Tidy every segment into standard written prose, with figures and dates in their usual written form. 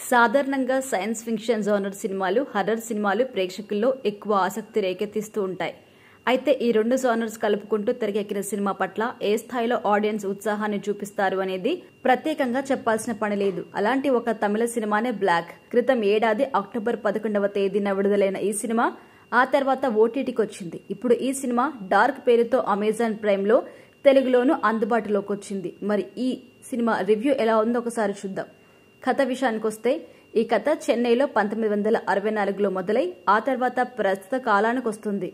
సాధారణంగా science fiction genre సినిమాలు, horror సినిమాలు ప్రేక్షకుల్లో ఎక్కువ ఆసక్తి రేకెత్తిస్తూ ఉంటాయి. అయితే ఈ రెండు జోనర్స్ కలుపుకుంటూ తెరకెక్కిన సినిమా పట్ల ఏ స్థాయిలో ఆడియన్స్ ఉత్సాహాన్ని చూపిస్తారు అనేది ప్రత్యేకంగా చెప్పాల్సిన పని లేదు. అలాంటి ఒక తమిళ సినిమానే బ్లాక్. క్రితం ఏడాది అక్టోబర్ 11వ తేదీన విడుదలైన ఈ సినిమా ఆ తర్వాత ఓటీటీకి వచ్చింది. ఇప్పుడు ఈ సినిమా డార్క్ పేరుతో అమెజాన్ ప్రైమ్ లో తెలుగులోనూ అందుబాటులోకి వచ్చింది. మరి ఈ సినిమా రివ్యూ ఎలా ఉందో ఒకసారి చూద్దాం. కథ విషయానికొస్తే ఈ కథ చెన్నైలో 1964లో మొదలై ఆ తర్వాత ప్రస్తుత కాలానికి వస్తుంది.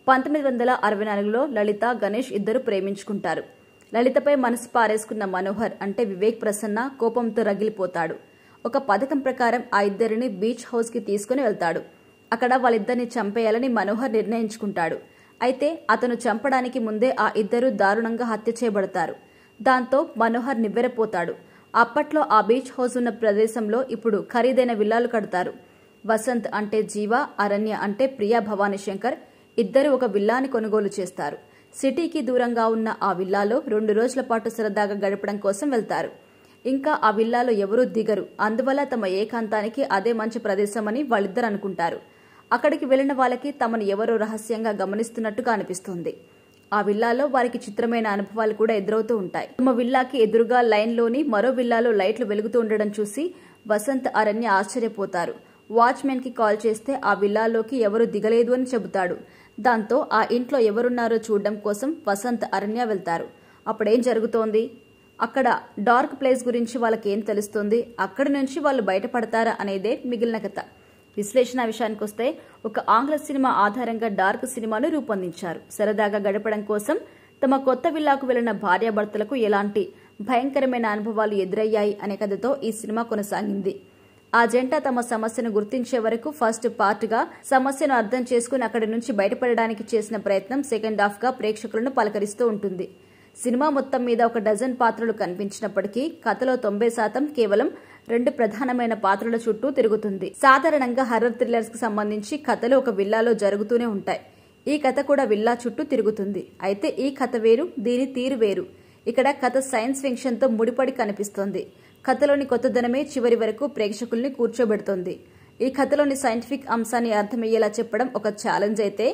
1964లో లలిత, గణేష్ ఇద్దరు ప్రేమించుకుంటారు. లలితపై మనసు పారేసుకున్న మనోహర్ అంటే వివేక్ ప్రసన్న కోపంతో రగిలిపోతాడు. ఒక పథకం ప్రకారం ఆ ఇద్దరిని బీచ్ హౌస్ కి తీసుకుని వెళ్తాడు. అక్కడ వాళ్ళిద్దరిని చంపేయాలని మనోహర్ నిర్ణయించుకుంటాడు. అయితే అతను చంపడానికి ముందే ఆ ఇద్దరు దారుణంగా హత్య చేయబడతారు. దాంతో మనోహర్ నివ్వెరపోతాడు. అప్పట్లో ఆ బీచ్ హౌస్ ఉన్న ప్రదేశంలో ఇప్పుడు ఖరీదైన విల్లాలు కడతారు. వసంత్ అంటే జీవ, అరణ్య అంటే ప్రియా భవానీ శంకర్ ఇద్దరు ఒక విల్లాని కొనుగోలు చేస్తారు. సిటీకి దూరంగా ఉన్న ఆ విల్లాలో 2 రోజుల పాటు సరదాగా గడపడం కోసం వెళ్తారు. ఇంకా ఆ విల్లాలో ఎవరూ దిగరు. అందువల్ల తమ ఏకాంతానికి అదే మంచి ప్రదేశమని వాళ్ళిద్దరు అనుకుంటారు. అక్కడికి వెళ్లిన వాళ్ళకి తమను ఎవరో రహస్యంగా గమనిస్తున్నట్టుగా అనిపిస్తుంది. ఆ విల్లాలో వారికి చిత్రమైన అనుభవాలు కూడా ఎదురవుతూ ఉంటాయి. తమ విల్లాకి ఎదురుగా లైన్లోని మరో విల్లాలో లైట్లు వెలుగుతూ ఉండడం చూసి వసంత్, అరణ్య ఆశ్చర్యపోతారు. వాచ్మెన్ కి కాల్ చేస్తే ఆ విల్లాలోకి ఎవరు దిగలేదు అని చెబుతాడు. దాంతో ఆ ఇంట్లో ఎవరున్నారో చూడడం కోసం వసంత్, అరణ్య వెళ్తారు. అప్పుడేం జరుగుతోంది? అక్కడ డార్క్ ప్లేస్ గురించి వాళ్ళకేం తెలుస్తుంది? అక్కడి నుంచి వాళ్ళు బయటపడతారా అనేదే మిగిలిన కథ. విశ్లేషణ విషయానికొస్తే ఒక ఆంగ్ల సినిమా ఆధారంగా డార్క్ సినిమాను రూపొందించారు. సరదాగా గడపడం కోసం తమ కొత్త విల్లాకు వెళ్లిన భార్యాభర్తలకు ఎలాంటి భయంకరమైన అనుభవాలు ఎదురయ్యాయి అనే కథతో ఈ సినిమా కొనసాగింది. ఆ జంట తమ సమస్యను గుర్తించే వరకు ఫస్ట్ పార్ట్ గా సమస్యను అర్థం చేసుకుని అక్కడి నుంచి బయటపడడానికి చేసిన ప్రయత్నం సెకండ్ హాఫ్ గా ప్రేక్షకులను పలకరిస్తూ ఉంటుంది. సినిమా మొత్తం మీద ఒక డజన్ పాత్రలు కనిపించినప్పటికీ కథలో 90% కేవలం 2 ప్రధానమైన పాత్రల చుట్టూ తిరుగుతుంది. సాధారణంగా హర్రర్ థ్రిల్లర్స్ కి సంబంధించి కథలు ఒక విల్లాలో జరుగుతూనే ఉంటాయి. ఈ కథ కూడా విల్లా చుట్టూ తిరుగుతుంది. అయితే ఈ కథ వేరు, దీని తీరు వేరు. ఇక్కడ కథ సైన్స్ ఫిక్షన్ తో ముడిపడి కనిపిస్తోంది. కథలోని కొత్తదనమే చివరి వరకు ప్రేక్షకుల్ని కూర్చోబెడుతోంది. ఈ కథలోని సైంటిఫిక్ అంశాన్ని అర్థమయ్యేలా చెప్పడం ఒక ఛాలెంజ్ అయితే,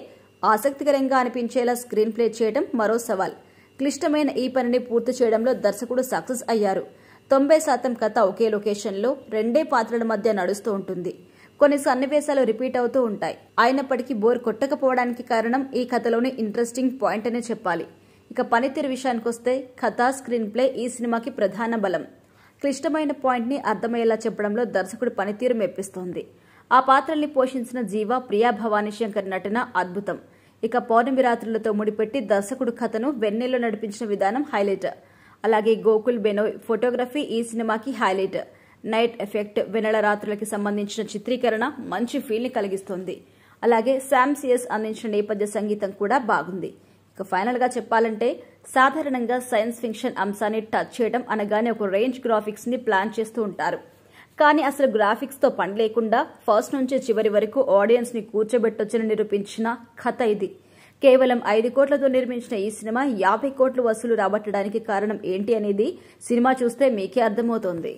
ఆసక్తికరంగా అనిపించేలా స్క్రీన్ ప్లే చేయడం మరో సవాల్. క్లిష్టమైన ఈ పనిని పూర్తి చేయడంలో దర్శకుడు సక్సెస్ అయ్యారు. 90% కథ ఒకే లొకేషన్లో 2 పాత్రల మధ్య నడుస్తూ ఉంటుంది. కొన్ని సన్నివేశాలు రిపీట్ అవుతూ ఉంటాయి. అయినప్పటికీ బోర్ కొట్టకపోవడానికి కారణం ఈ కథలోని ఇంట్రెస్టింగ్ పాయింట్ అనే చెప్పాలి. ఇక పనితీరు విషయానికొస్తే కథ, స్క్రీన్ ప్లే ఈ సినిమాకి ప్రధాన బలం. క్లిష్టమైన పాయింట్ ని అర్థమయ్యేలా చెప్పడంలో దర్శకుడు పనితీరు మెప్పిస్తోంది. ఆ పాత్రల్ని పోషించిన జీవ, ప్రియా భవానీ శంకర్ నటన అద్భుతం. ఇక పౌర్ణమి రాత్రులతో ముడిపెట్టి దర్శకుడు కథను వెన్నెల్లో నడిపించిన విధానం హైలైట్. అలాగే గోకుల్ బెనోయ్ ఫోటోగ్రఫీ ఈ సినిమాకి హైలైట్. నైట్ ఎఫెక్ట్, వెన్నెల రాత్రులకి సంబంధించిన చిత్రీకరణ మంచి ఫీల్ ని కలిగిస్తోంది. అలాగే శామ్ సిఎస్ అందించిన నేపథ్య సంగీతం కూడా బాగుంది. ఇక ఫైనల్ గా చెప్పాలంటే, సాధారణంగా సైన్స్ ఫిక్షన్ అంశాన్ని టచ్ చేయడం అనగానే ఒక రేంజ్ గ్రాఫిక్స్ ని ప్లాన్ చేస్తూ ఉంటారు. కానీ అసలు గ్రాఫిక్స్ తో పని లేకుండా ఫస్ట్ నుంచి చివరి వరకు ఆడియన్స్ ని కూర్చోబెట్టొచ్చని నిరూపించిన కథ ఇది. కేవలం 5 కోట్లతో నిర్మించిన ఈ సినిమా 50 కోట్లు వసూలు రాబట్టడానికి కారణం ఏంటి అనేది సినిమా చూస్తే మీకే అర్థమవుతోంది.